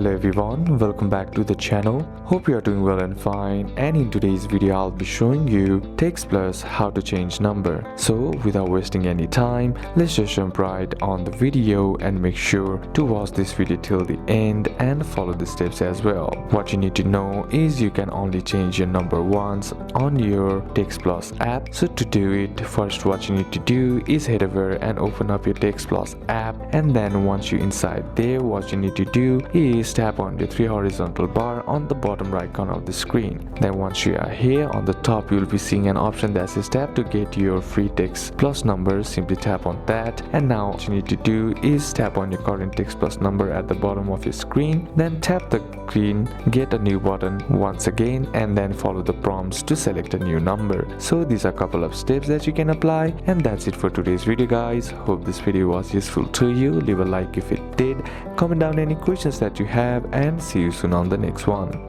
Hello everyone, welcome back to the channel. Hope you are doing well and fine, and in today's video I'll be showing you TextPlus how to change number. So without wasting any time, let's just jump right on the video and make sure to watch this video till the end and follow the steps as well. What you need to know is you can only change your number once on your TextPlus app. So to do it, first what you need to do is head over and open up your TextPlus app, and then once you're inside there, what you need to do is tap on the three horizontal bar on the bottom right corner of the screen. Then once you are here on the top, you'll be seeing an option that says tap to get your free TextPlus number. Simply tap on that, and now what you need to do is tap on your current TextPlus number at the bottom of your screen. Then tap the green get a new button once again, and then follow the prompts to select a new number. So these are a couple of steps that you can apply, and that's it for today's video guys. Hope this video was useful to you. Leave a like if it did, comment down any questions that you have, and see you soon on the next one.